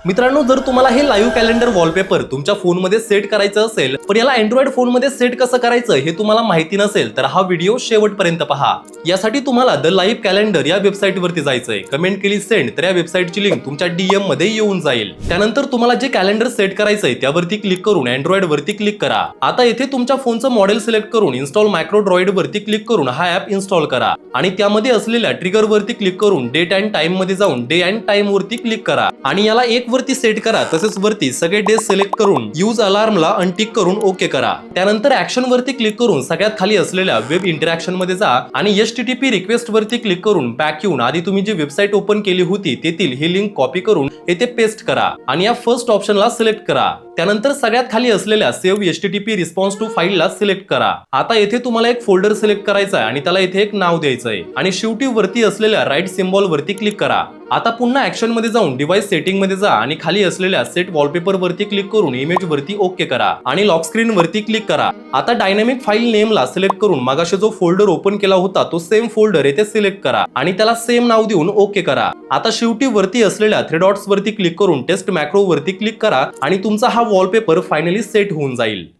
मित्रांनो, जर तुम्हाला हे लाईव्ह कॅलेंडर वॉलपेपर तुमच्या फोनमध्ये सेट करायचं असेल, पण याला अँड्रॉइड फोनमध्ये सेट कसं करायचं हे तुम्हाला माहिती नसेल, तर हा व्हिडिओ शेवटपर्यंत पहा. यासाठी तुम्हाला द लाईव्ह कॅलेंडर या वेबसाईटवरती जायचंय. कमेंट केली सेंड तर या वेबसाईटची लिंक तुमच्या डीएम मध्ये येऊन जाईल. त्यानंतर तुम्हाला जे कॅलेंडर सेट करायचंय त्यावरती क्लिक करून अँड्रॉइड वरती क्लिक करा. आता येथे तुमच्या फोनचं मॉडेल सिलेक्ट करून इन्स्टॉल मायक्रो ड्रॉइड वरती क्लिक करून हा ऍप इन्स्टॉल करा आणि त्यामध्ये असलेल्या ट्रिगर वरती क्लिक करून डेट अँड टाइम मध्ये जाऊन डे अँड टाइम वरती क्लिक करा आणि याला 1 वरती सेट करा. तसेच वरती सगळे डेज सिलेक्ट करून यूज अलार्मला अनटिक करून ओके करा. त्यानंतर ऍक्शन वरती क्लिक करून सगळ्यात खाली असलेल्या वेब इंटरॅक्शन मध्ये जा आणि HTTP रिक्वेस्ट वरती क्लिक करून बॅक येऊन आधी तुम्ही जी वेबसाईट ओपन केली होती तेथील ही लिंक कॉपी करून येथे पेस्ट करा आणि या फर्स्ट ऑप्शनला सिलेक्ट करा. त्यानंतर सगळ्यात खाली असलेल्या सेव्ह HTTP रिस्पॉन्स टू फाईलला सिलेक्ट करा. आता येथे तुम्हाला एक फोल्डर सिलेक्ट करायचा आहे आणि त्याला येथे एक नाव द्यायचंय आणि शेवटी वरती असलेल्या राईट सिम्बॉल वरती क्लिक करा. आता पुन्हा ऍक्शन मध्ये जाऊन डिव्हाइस सेटिंग मध्ये जा आणि खाली असलेल्या सेट वॉलपेपर वरती क्लिक करून इमेज वरती ओके करा आणि लॉक स्क्रीन वरती क्लिक करा. आता डायनामिक फाईल नेमला सिलेक्ट करून मगाशी जो फोल्डर ओपन केला होता तो सेम फोल्डर येथे सिलेक्ट करा आणि त्याला सेम नाव देऊन ओके करा. आता शेवटी वरती असलेल्या 3 डॉट्स वरती क्लिक करून टेस्ट मॅक्रो वरती क्लिक करा आणि तुमचा हा वॉलपेपर फायनली सेट होऊन जाईल.